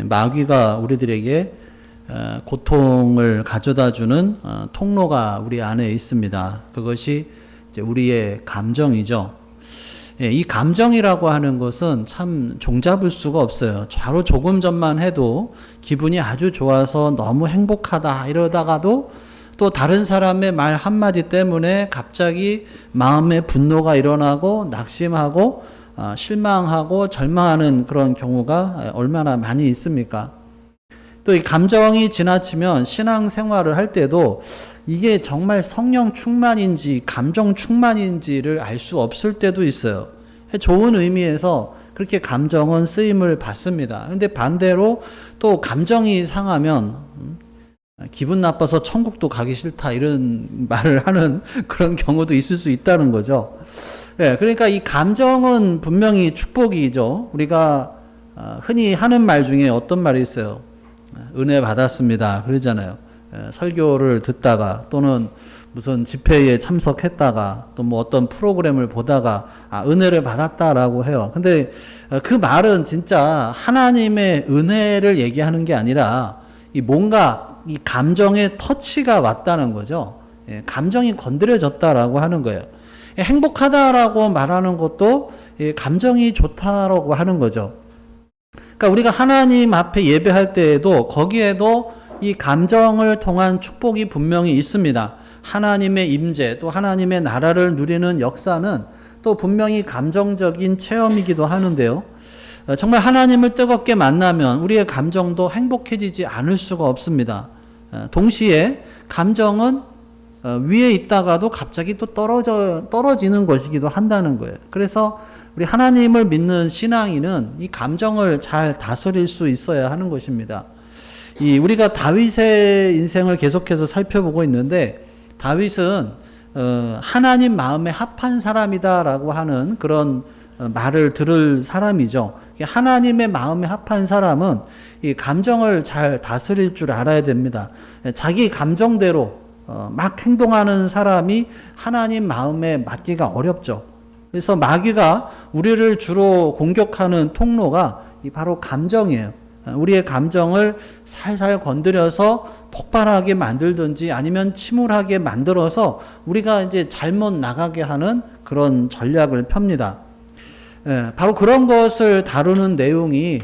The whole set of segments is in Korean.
마귀가 우리들에게 고통을 가져다주는 통로가 우리 안에 있습니다. 그것이 이제 우리의 감정이죠. 이 감정이라고 하는 것은 참 종잡을 수가 없어요. 바로 조금 전만 해도 기분이 아주 좋아서 너무 행복하다 이러다가도 또 다른 사람의 말 한마디 때문에 갑자기 마음의 분노가 일어나고 낙심하고 실망하고 절망하는 그런 경우가 얼마나 많이 있습니까? 또 이 감정이 지나치면 신앙생활을 할 때도 이게 정말 성령 충만인지 감정 충만인지를 알 수 없을 때도 있어요. 좋은 의미에서 그렇게 감정은 쓰임을 받습니다. 근데 반대로 또 감정이 상하면 기분 나빠서 천국도 가기 싫다 이런 말을 하는 그런 경우도 있을 수 있다는 거죠. 그러니까 이 감정은 분명히 축복이죠. 우리가 흔히 하는 말 중에 어떤 말이 있어요? 은혜 받았습니다. 그러잖아요. 설교를 듣다가 또는 무슨 집회에 참석했다가 또 뭐 어떤 프로그램을 보다가 은혜를 받았다라고 해요. 근데 그 말은 진짜 하나님의 은혜를 얘기하는 게 아니라 뭔가 이 감정의 터치가 왔다는 거죠. 감정이 건드려졌다라고 하는 거예요. 행복하다라고 말하는 것도 감정이 좋다라고 하는 거죠. 그러니까 우리가 하나님 앞에 예배할 때에도 거기에도 이 감정을 통한 축복이 분명히 있습니다. 하나님의 임재 또 하나님의 나라를 누리는 역사는 또 분명히 감정적인 체험이기도 하는데요. 정말 하나님을 뜨겁게 만나면 우리의 감정도 행복해지지 않을 수가 없습니다. 동시에 감정은 위에 있다가도 갑자기 또 떨어지는 것이기도 한다는 거예요. 그래서 우리 하나님을 믿는 신앙인은 이 감정을 잘 다스릴 수 있어야 하는 것입니다. 우리가 다윗의 인생을 계속해서 살펴보고 있는데 다윗은 하나님 마음에 합한 사람이다라고 하는 그런 말을 들을 사람이죠. 하나님의 마음에 합한 사람은 이 감정을 잘 다스릴 줄 알아야 됩니다. 자기 감정대로 막 행동하는 사람이 하나님 마음에 맞기가 어렵죠. 그래서 마귀가 우리를 주로 공격하는 통로가 바로 감정이에요. 우리의 감정을 살살 건드려서 폭발하게 만들든지 아니면 침울하게 만들어서 우리가 이제 잘못 나가게 하는 그런 전략을 펴니다. 바로 그런 것을 다루는 내용이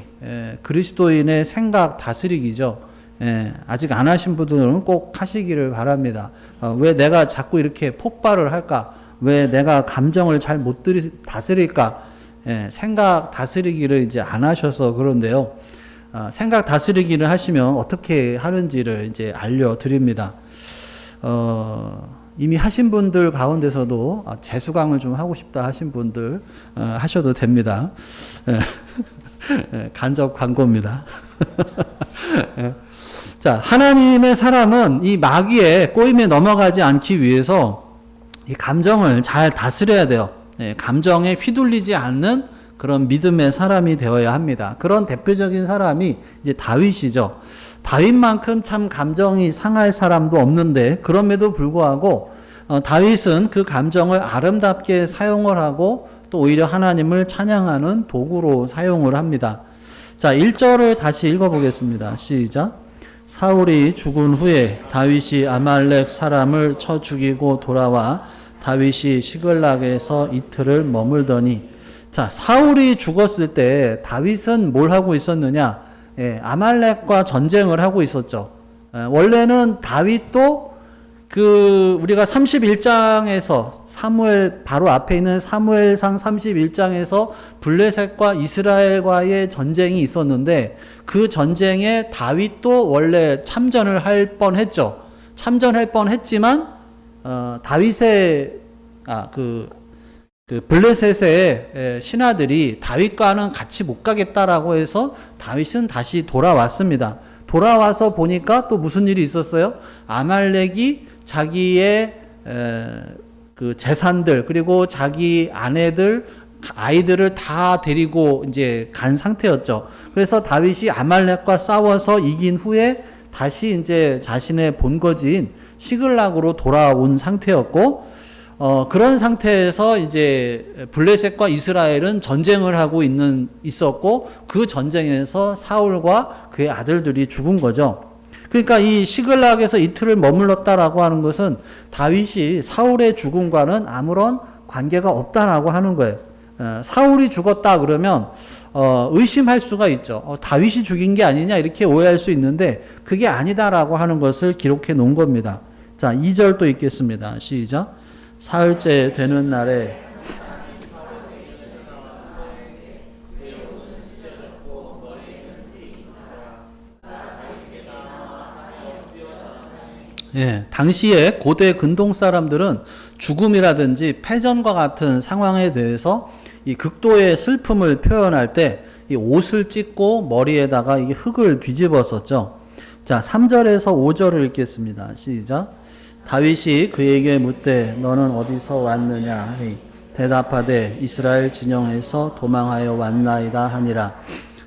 그리스도인의 생각 다스리기죠. 아직 안 하신 분들은 꼭 하시기를 바랍니다. 왜 내가 자꾸 이렇게 폭발을 할까? 왜 내가 감정을 잘 못 다스릴까? 생각 다스리기를 이제 안 하셔서 그런데요. 생각 다스리기를 하시면 어떻게 하는지를 이제 알려드립니다. 이미 하신 분들 가운데서도 재수강을 좀 하고 싶다 하신 분들 하셔도 됩니다. 간접 광고입니다. 자, 하나님의 사람은 이 마귀의 꼬임에 넘어가지 않기 위해서 이 감정을 잘 다스려야 돼요. 감정에 휘둘리지 않는 그런 믿음의 사람이 되어야 합니다. 그런 대표적인 사람이 이제 다윗이죠. 다윗만큼 참 감정이 상할 사람도 없는데 그럼에도 불구하고 다윗은 그 감정을 아름답게 사용을 하고 또 오히려 하나님을 찬양하는 도구로 사용을 합니다. 자, 1절을 다시 읽어보겠습니다. 시작. 사울이 죽은 후에 다윗이 아말렉 사람을 쳐 죽이고 돌아와 다윗이 시글락에서 이틀을 머물더니 자, 사울이 죽었을 때 다윗은 뭘 하고 있었느냐? 아말렉과 전쟁을 하고 있었죠. 원래는 다윗도 우리가 31장에서 사무엘 바로 앞에 있는 사무엘상 31장에서 블레셋과 이스라엘과의 전쟁이 있었는데 그 전쟁에 다윗도 원래 참전을 할 뻔했죠. 참전할 뻔했지만 다윗의 블레셋의 신하들이 다윗과는 같이 못 가겠다라고 해서 다윗은 다시 돌아왔습니다. 돌아와서 보니까 또 무슨 일이 있었어요? 아말렉이 자기의 그 재산들 그리고 자기 아내들 아이들을 다 데리고 이제 간 상태였죠. 그래서 다윗이 아말렉과 싸워서 이긴 후에 다시 이제 자신의 본거지인 시글락으로 돌아온 상태였고 그런 상태에서 이제 블레셋과 이스라엘은 전쟁을 하고 있었고 그 전쟁에서 사울과 그의 아들들이 죽은 거죠. 그러니까 이 시글락에서 이틀을 머물렀다라고 하는 것은 다윗이 사울의 죽음과는 아무런 관계가 없다라고 하는 거예요. 사울이 죽었다 그러면 의심할 수가 있죠. 다윗이 죽인 게 아니냐 이렇게 오해할 수 있는데 그게 아니다라고 하는 것을 기록해 놓은 겁니다. 자, 2절 또 읽겠습니다. 시작. 사흘째 되는 날에 당시에 고대 근동 사람들은 죽음이라든지 패전과 같은 상황에 대해서 이 극도의 슬픔을 표현할 때 이 옷을 찢고 머리에다가 이 흙을 뒤집었었죠. 자, 3절에서 5절을 읽겠습니다. 시작. 다윗이 그에게 묻되 너는 어디서 왔느냐 하니 대답하되 이스라엘 진영에서 도망하여 왔나이다 하니라.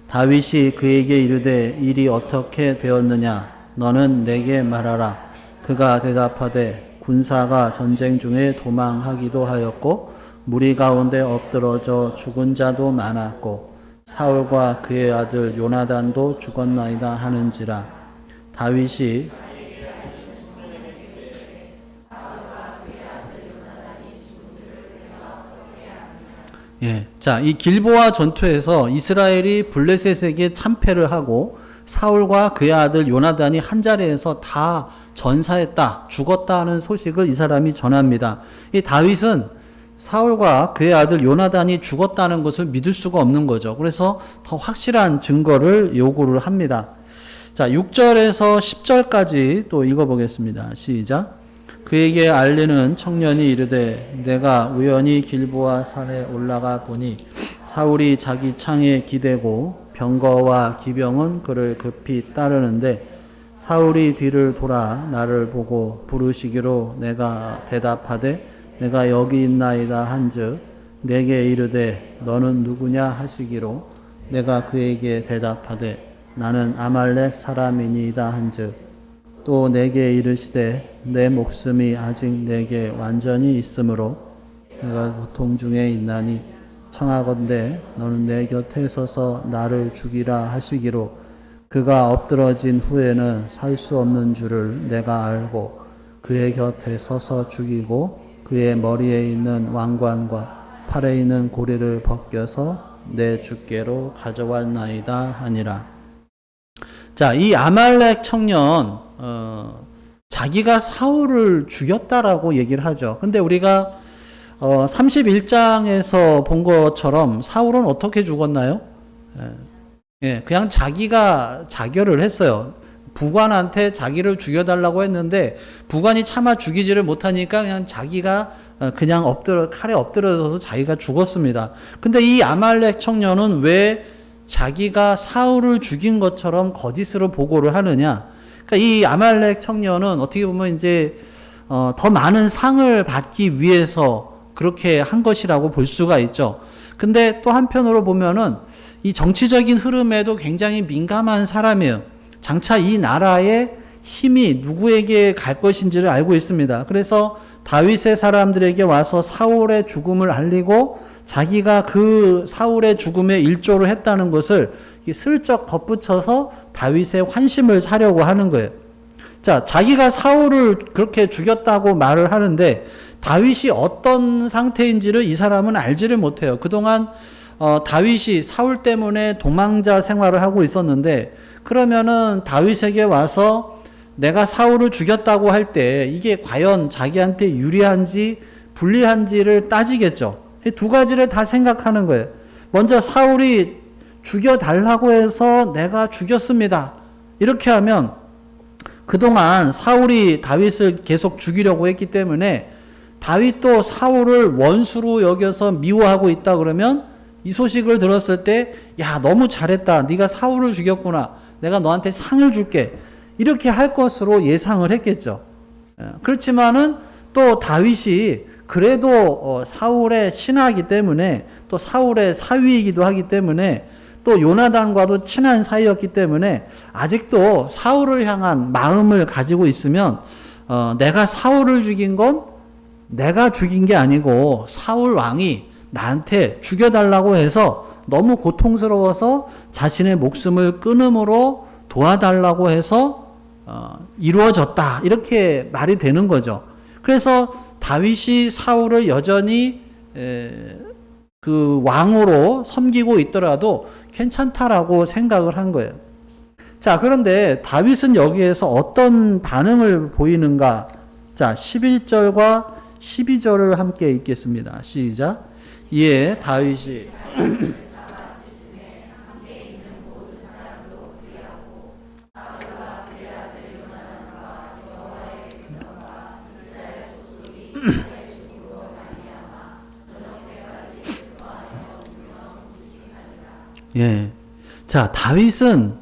다윗이 그에게 이르되 일이 어떻게 되었느냐 너는 내게 말하라. 그가 대답하되 군사가 전쟁 중에 도망하기도 하였고 무리 가운데 엎드러져 죽은 자도 많았고 사울과 그의 아들 요나단도 죽었나이다 하는지라. 다윗이 자, 이 길보아 전투에서 이스라엘이 블레셋에게 참패를 하고 사울과 그의 아들 요나단이 한 자리에서 다 전사했다, 죽었다 하는 소식을 이 사람이 전합니다. 이 다윗은 사울과 그의 아들 요나단이 죽었다는 것을 믿을 수가 없는 거죠. 그래서 더 확실한 증거를 요구를 합니다. 자, 6절에서 10절까지 또 읽어보겠습니다. 시작. 그에게 알리는 청년이 이르되 내가 우연히 길보아 산에 올라가 보니 사울이 자기 창에 기대고 병거와 기병은 그를 급히 따르는데 사울이 뒤를 돌아 나를 보고 부르시기로 내가 대답하되 내가 여기 있나이다 한즉 내게 이르되 너는 누구냐 하시기로 내가 그에게 대답하되 나는 아말렉 사람이니이다 한즉 또 내게 이르시되 내 목숨이 아직 내게 완전히 있으므로 내가 고통 중에 있나니 청하건대 너는 내 곁에 서서 나를 죽이라 하시기로 그가 엎드러진 후에는 살 수 없는 줄을 내가 알고 그의 곁에 서서 죽이고 그의 머리에 있는 왕관과 팔에 있는 고리를 벗겨서 내 주께로 가져왔나이다 하니라. 자, 이 아말렉 청년 자기가 사울을 죽였다라고 얘기를 하죠. 근데 우리가 31장에서 본 것처럼 사울은 어떻게 죽었나요? 그냥 자기가 자결을 했어요. 부관한테 자기를 죽여달라고 했는데 부관이 차마 죽이지를 못하니까 그냥 자기가 그냥 칼에 엎드려져서 자기가 죽었습니다. 근데 이 아말렉 청년은 왜 자기가 사울을 죽인 것처럼 거짓으로 보고를 하느냐? 그러니까 이 아말렉 청년은 어떻게 보면 이제 더 많은 상을 받기 위해서 그렇게 한 것이라고 볼 수가 있죠. 근데 또 한편으로 보면은 이 정치적인 흐름에도 굉장히 민감한 사람이에요. 장차 이 나라의 힘이 누구에게 갈 것인지를 알고 있습니다. 그래서 다윗의 사람들에게 와서 사울의 죽음을 알리고 자기가 그 사울의 죽음에 일조를 했다는 것을 슬쩍 덧붙여서 다윗의 환심을 사려고 하는 거예요. 자, 자기가 사울을 그렇게 죽였다고 말을 하는데 다윗이 어떤 상태인지를 이 사람은 알지를 못해요. 그동안 다윗이 사울 때문에 도망자 생활을 하고 있었는데 그러면은 다윗에게 와서 내가 사울을 죽였다고 할 때 이게 과연 자기한테 유리한지 불리한지를 따지겠죠. 두 가지를 다 생각하는 거예요. 먼저 사울이 죽여달라고 해서 내가 죽였습니다. 이렇게 하면 그동안 사울이 다윗을 계속 죽이려고 했기 때문에 다윗도 사울을 원수로 여겨서 미워하고 있다 그러면 이 소식을 들었을 때 야, 너무 잘했다. 네가 사울을 죽였구나. 내가 너한테 상을 줄게. 이렇게 할 것으로 예상을 했겠죠. 그렇지만은 또 다윗이 그래도 사울의 신하이기 때문에 또 사울의 사위이기도 하기 때문에 또 요나단과도 친한 사이였기 때문에 아직도 사울을 향한 마음을 가지고 있으면 내가 사울을 죽인 건 내가 죽인 게 아니고 사울 왕이 나한테 죽여달라고 해서 너무 고통스러워서 자신의 목숨을 끊음으로 도와달라고 해서 이루어졌다. 이렇게 말이 되는 거죠. 그래서 다윗이 사울을 여전히 그 왕으로 섬기고 있더라도 괜찮다라고 생각을 한 거예요. 자, 그런데 다윗은 여기에서 어떤 반응을 보이는가? 자, 11절과 12절을 함께 읽겠습니다. 시작. 이에 다윗이 예. 자, 다윗은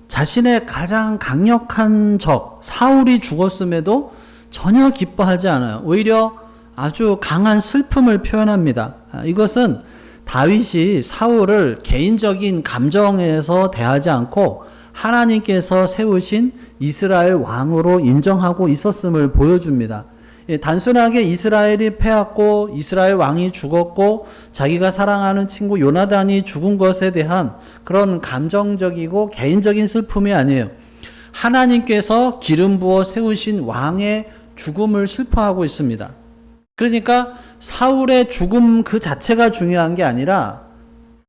자신의 가장 강력한 적 사울이 죽었음에도 전혀 기뻐하지 않아요. 오히려 아주 강한 슬픔을 표현합니다. 이것은 다윗이 사울을 개인적인 감정에서 대하지 않고 하나님께서 세우신 이스라엘 왕으로 인정하고 있었음을 보여줍니다. 단순하게 이스라엘이 패했고 이스라엘 왕이 죽었고 자기가 사랑하는 친구 요나단이 죽은 것에 대한 그런 감정적이고 개인적인 슬픔이 아니에요. 하나님께서 기름 부어 세우신 왕의 죽음을 슬퍼하고 있습니다. 그러니까 사울의 죽음 그 자체가 중요한 게 아니라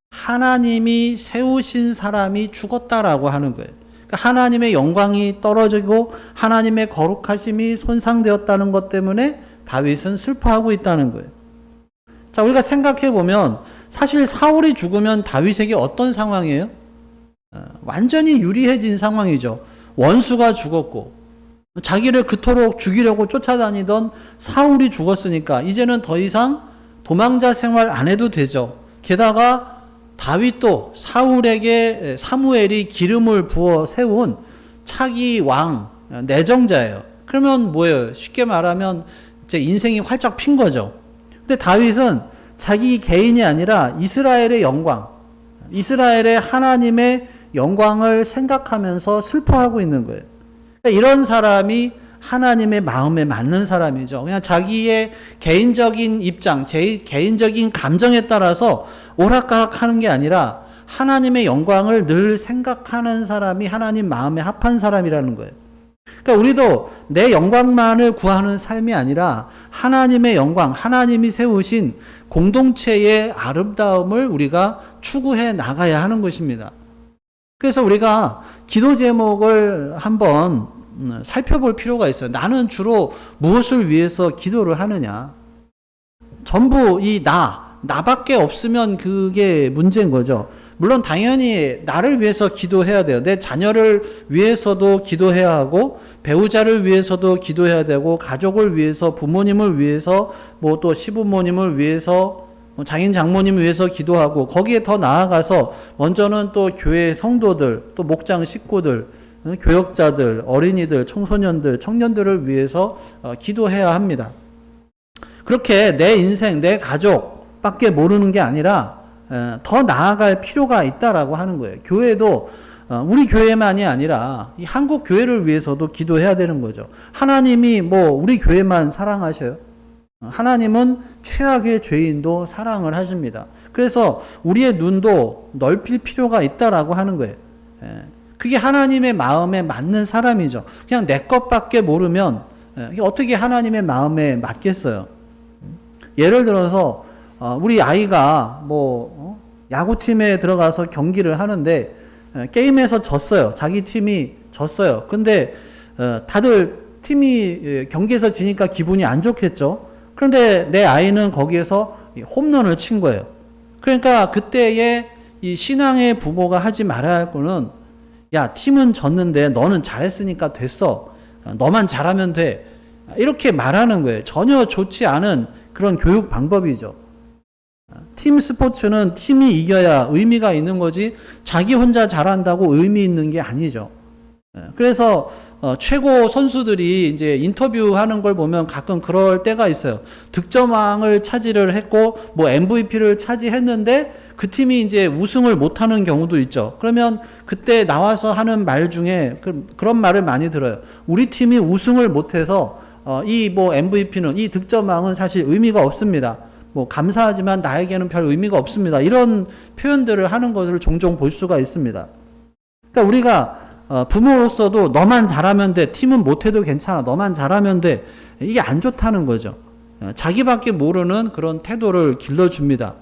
하나님이 세우신 사람이 죽었다라고 하는 거예요. 그러니까 하나님의 영광이 떨어지고 하나님의 거룩하심이 손상되었다는 것 때문에 다윗은 슬퍼하고 있다는 거예요. 자, 우리가 생각해 보면 사실 사울이 죽으면 다윗에게 어떤 상황이에요? 완전히 유리해진 상황이죠. 원수가 죽었고 자기를 그토록 죽이려고 쫓아다니던 사울이 죽었으니까 이제는 더 이상 도망자 생활 안 해도 되죠. 게다가 다윗도 사울에게 사무엘이 기름을 부어 세운 차기 왕 내정자예요. 그러면 뭐예요? 쉽게 말하면 이제 인생이 활짝 핀 거죠. 근데 다윗은 자기 개인이 아니라 이스라엘의 영광, 이스라엘의 하나님의 영광을 생각하면서 슬퍼하고 있는 거예요. 그러니까 이런 사람이 하나님의 마음에 맞는 사람이죠. 그냥 자기의 개인적인 입장, 개인적인 감정에 따라서 오락가락 하는 게 아니라 하나님의 영광을 늘 생각하는 사람이 하나님 마음에 합한 사람이라는 거예요. 그러니까 우리도 내 영광만을 구하는 삶이 아니라 하나님의 영광, 하나님이 세우신 공동체의 아름다움을 우리가 추구해 나가야 하는 것입니다. 그래서 우리가 기도 제목을 한번 살펴볼 필요가 있어요. 나는 주로 무엇을 위해서 기도를 하느냐? 전부 이 나밖에 없으면 그게 문제인 거죠. 물론 당연히 나를 위해서 기도해야 돼요. 내 자녀를 위해서도 기도해야 하고 배우자를 위해서도 기도해야 되고 가족을 위해서 부모님을 위해서 뭐 또 시부모님을 위해서 장인 장모님을 위해서 기도하고 거기에 더 나아가서 먼저는 또 교회 성도들 또 목장 식구들 교역자들 어린이들 청소년들 청년들을 위해서 기도해야 합니다. 그렇게 내 인생 내 가족밖에 모르는 게 아니라 더 나아갈 필요가 있다라고 하는 거예요. 교회도 우리 교회만이 아니라 이 한국 교회를 위해서도 기도해야 되는 거죠. 하나님이 뭐 우리 교회만 사랑하셔요? 하나님은 최악의 죄인도 사랑을 하십니다. 그래서 우리의 눈도 넓힐 필요가 있다라고 하는 거예요. 그게 하나님의 마음에 맞는 사람이죠. 그냥 내 것밖에 모르면 어떻게 하나님의 마음에 맞겠어요? 예를 들어서 우리 아이가 뭐 야구팀에 들어가서 경기를 하는데 게임에서 졌어요. 자기 팀이 졌어요. 근데 다들 팀이 경기에서 지니까 기분이 안 좋겠죠. 그런데 내 아이는 거기에서 홈런을 친 거예요. 그러니까 그때의 이 신앙의 부모가 하지 말아야 할 거는 야, 팀은 졌는데 너는 잘했으니까 됐어. 너만 잘하면 돼. 이렇게 말하는 거예요. 전혀 좋지 않은 그런 교육 방법이죠. 팀 스포츠는 팀이 이겨야 의미가 있는 거지 자기 혼자 잘한다고 의미 있는 게 아니죠. 그래서 최고 선수들이 이제 인터뷰하는 걸 보면 가끔 그럴 때가 있어요. 득점왕을 차지를 했고 뭐 MVP를 차지했는데 그 팀이 이제 우승을 못하는 경우도 있죠. 그러면 그때 나와서 하는 말 중에 그런 말을 많이 들어요. 우리 팀이 우승을 못해서 이 뭐 MVP는, 이 득점왕은 사실 의미가 없습니다. 뭐 감사하지만 나에게는 별 의미가 없습니다. 이런 표현들을 하는 것을 종종 볼 수가 있습니다. 그러니까 우리가 부모로서도 너만 잘하면 돼, 팀은 못해도 괜찮아, 너만 잘하면 돼, 이게 안 좋다는 거죠. 자기밖에 모르는 그런 태도를 길러줍니다.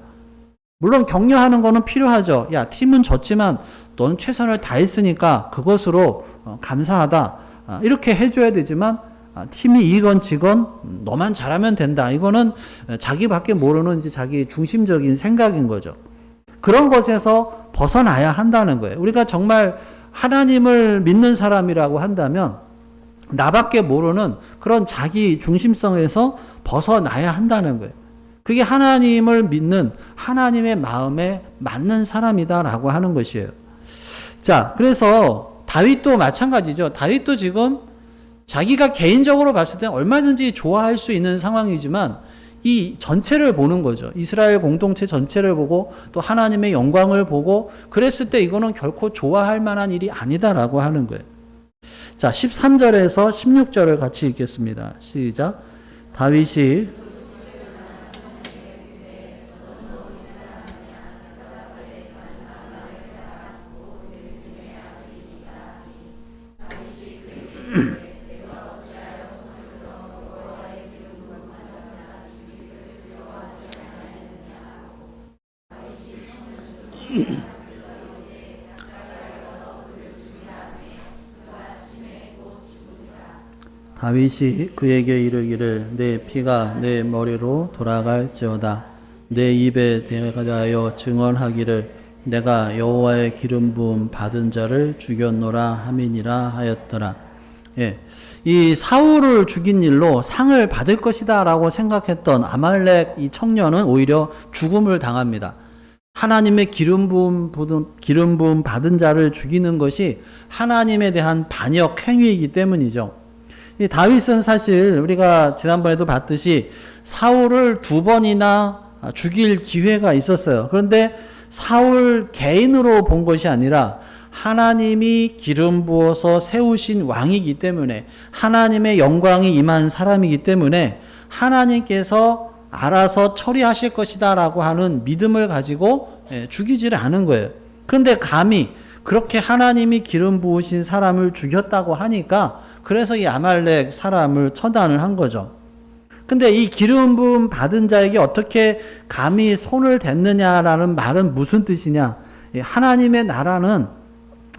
물론 격려하는 거는 필요하죠. 야, 팀은 졌지만 넌 최선을 다했으니까 그것으로 감사하다, 이렇게 해줘야 되지만 팀이 이건 지건 너만 잘하면 된다, 이거는 자기밖에 모르는 이제 자기 중심적인 생각인 거죠. 그런 것에서 벗어나야 한다는 거예요. 우리가 정말 하나님을 믿는 사람이라고 한다면 나밖에 모르는 그런 자기 중심성에서 벗어나야 한다는 거예요. 그게 하나님을 믿는 하나님의 마음에 맞는 사람이다라고 하는 것이에요. 자, 그래서 다윗도 마찬가지죠. 다윗도 지금 자기가 개인적으로 봤을 때 얼마든지 좋아할 수 있는 상황이지만 이 전체를 보는 거죠. 이스라엘 공동체 전체를 보고 또 하나님의 영광을 보고 그랬을 때 이거는 결코 좋아할 만한 일이 아니다라고 하는 거예요. 자, 13절에서 16절을 같이 읽겠습니다. 시작. 다윗이 다윗이 그에게 이르기를 내 피가 내 머리로 돌아갈지어다. 내 입에 대하여 증언하기를 내가 여호와의 기름 부음 받은 자를 죽였노라 함이니라 하였더라. 예, 이 사울을 죽인 일로 상을 받을 것이다 라고 생각했던 아말렉 이 청년은 오히려 죽음을 당합니다. 하나님의 기름 부음 받은 자를 죽이는 것이 하나님에 대한 반역 행위이기 때문이죠. 이 다윗은 사실 우리가 지난번에도 봤듯이 사울을 2번이나 죽일 기회가 있었어요. 그런데 사울 개인으로 본 것이 아니라 하나님이 기름 부어서 세우신 왕이기 때문에 하나님의 영광이 임한 사람이기 때문에 하나님께서 알아서 처리하실 것이다 라고 하는 믿음을 가지고 죽이지를 않은 거예요. 그런데 감히 그렇게 하나님이 기름 부으신 사람을 죽였다고 하니까 그래서 이 아말렉 사람을 처단을 한 거죠. 근데 이 기름 부음 받은 자에게 어떻게 감히 손을 댔느냐라는 말은 무슨 뜻이냐? 하나님의 나라는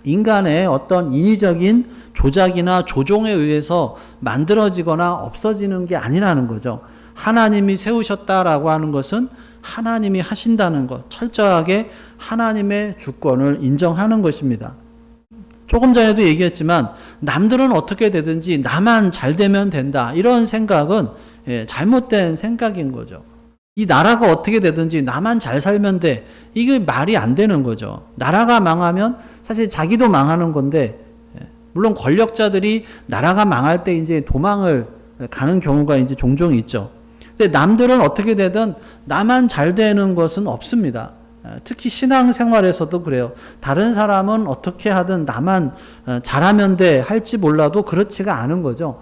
인간의 어떤 인위적인 조작이나 조종에 의해서 만들어지거나 없어지는 게 아니라는 거죠. 하나님이 세우셨다라고 하는 것은 하나님이 하신다는 것, 철저하게 하나님의 주권을 인정하는 것입니다. 조금 전에도 얘기했지만 남들은 어떻게 되든지 나만 잘 되면 된다, 이런 생각은 잘못된 생각인 거죠. 이 나라가 어떻게 되든지 나만 잘 살면 돼, 이게 말이 안 되는 거죠. 나라가 망하면 사실 자기도 망하는 건데, 물론 권력자들이 나라가 망할 때 이제 도망을 가는 경우가 이제 종종 있죠. 근데 남들은 어떻게 되든 나만 잘 되는 것은 없습니다. 특히 신앙생활에서도 그래요. 다른 사람은 어떻게 하든 나만 잘하면 돼 할지 몰라도 그렇지가 않은 거죠.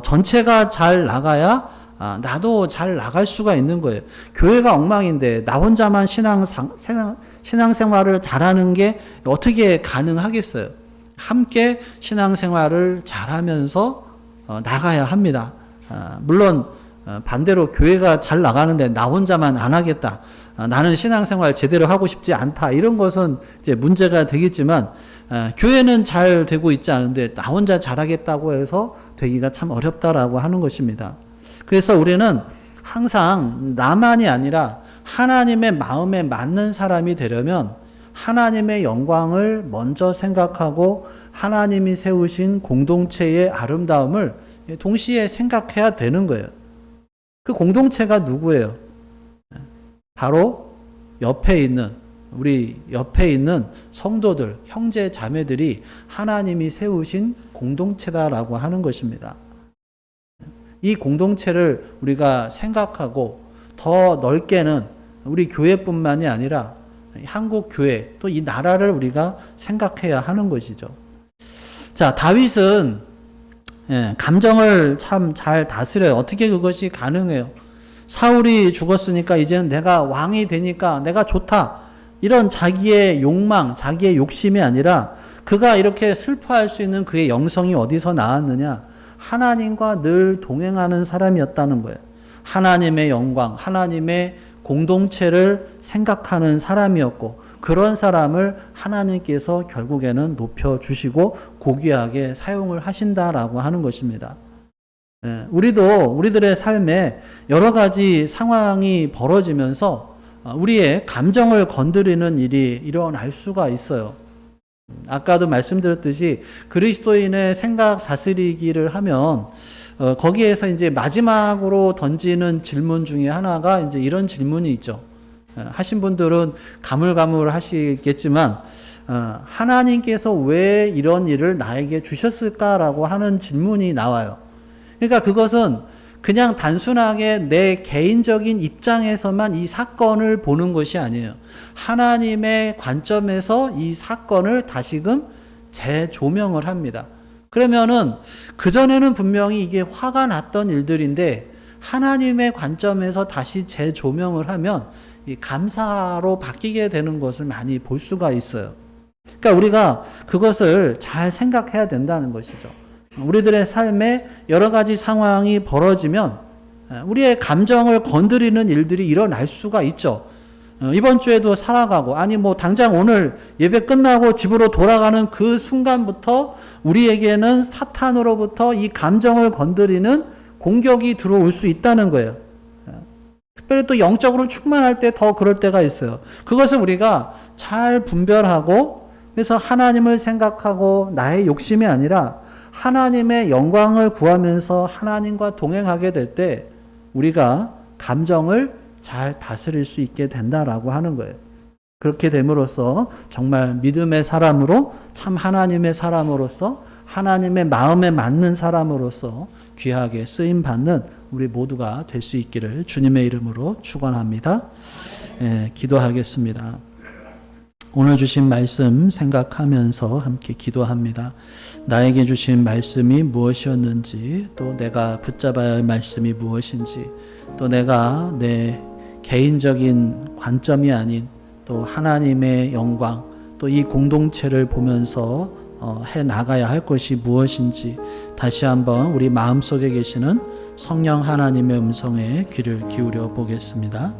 전체가 잘 나가야 나도 잘 나갈 수가 있는 거예요. 교회가 엉망인데 나 혼자만 신앙생활을 잘하는 게 어떻게 가능하겠어요? 함께 신앙생활을 잘하면서 나가야 합니다. 물론 반대로 교회가 잘 나가는데 나 혼자만 안 하겠다, 나는 신앙생활 제대로 하고 싶지 않다, 이런 것은 이제 문제가 되겠지만 교회는 잘 되고 있지 않은데 나 혼자 잘하겠다고 해서 되기가 참 어렵다라고 하는 것입니다. 그래서 우리는 항상 나만이 아니라 하나님의 마음에 맞는 사람이 되려면 하나님의 영광을 먼저 생각하고 하나님이 세우신 공동체의 아름다움을 동시에 생각해야 되는 거예요. 그 공동체가 누구예요? 바로 우리 옆에 있는 성도들, 형제 자매들이 하나님이 세우신 공동체다라고 하는 것입니다. 이 공동체를 우리가 생각하고 더 넓게는 우리 교회뿐만이 아니라 한국 교회, 또 이 나라를 우리가 생각해야 하는 것이죠. 자, 다윗은 감정을 참 잘 다스려요. 어떻게 그것이 가능해요? 사울이 죽었으니까 이제는 내가 왕이 되니까 내가 좋다. 이런 자기의 욕망, 자기의 욕심이 아니라 그가 이렇게 슬퍼할 수 있는 그의 영성이 어디서 나왔느냐? 하나님과 늘 동행하는 사람이었다는 거예요. 하나님의 영광, 하나님의 공동체를 생각하는 사람이었고 그런 사람을 하나님께서 결국에는 높여주시고 고귀하게 사용을 하신다라고 하는 것입니다. 우리도 우리들의 삶에 여러 가지 상황이 벌어지면서 우리의 감정을 건드리는 일이 일어날 수가 있어요. 아까도 말씀드렸듯이 그리스도인의 생각 다스리기를 하면 거기에서 이제 마지막으로 던지는 질문 중에 하나가 이제 이런 질문이 있죠. 하신 분들은 가물가물하시겠지만 하나님께서 왜 이런 일을 나에게 주셨을까라고 하는 질문이 나와요. 그러니까 그것은 그냥 단순하게 내 개인적인 입장에서만 이 사건을 보는 것이 아니에요. 하나님의 관점에서 이 사건을 다시금 재조명을 합니다. 그러면은 그전에는 분명히 이게 화가 났던 일들인데 하나님의 관점에서 다시 재조명을 하면 이 감사로 바뀌게 되는 것을 많이 볼 수가 있어요. 그러니까 우리가 그것을 잘 생각해야 된다는 것이죠. 우리들의 삶에 여러 가지 상황이 벌어지면 우리의 감정을 건드리는 일들이 일어날 수가 있죠. 이번 주에도 살아가고 아니 뭐 당장 오늘 예배 끝나고 집으로 돌아가는 그 순간부터 우리에게는 사탄으로부터 이 감정을 건드리는 공격이 들어올 수 있다는 거예요. 특별히 또 영적으로 충만할 때 더 그럴 때가 있어요. 그것을 우리가 잘 분별하고 그래서 하나님을 생각하고 나의 욕심이 아니라 하나님의 영광을 구하면서 하나님과 동행하게 될 때 우리가 감정을 잘 다스릴 수 있게 된다라고 하는 거예요. 그렇게 됨으로써 정말 믿음의 사람으로 참 하나님의 사람으로서 하나님의 마음에 맞는 사람으로서 귀하게 쓰임받는 우리 모두가 될 수 있기를 주님의 이름으로 축원합니다. 기도하겠습니다. 오늘 주신 말씀 생각하면서 함께 기도합니다. 나에게 주신 말씀이 무엇이었는지 또 내가 붙잡아야 할 말씀이 무엇인지 또 내가 내 개인적인 관점이 아닌 또 하나님의 영광 또 이 공동체를 보면서 해 나가야 할 것이 무엇인지 다시 한번 우리 마음속에 계시는 성령 하나님의 음성에 귀를 기울여 보겠습니다.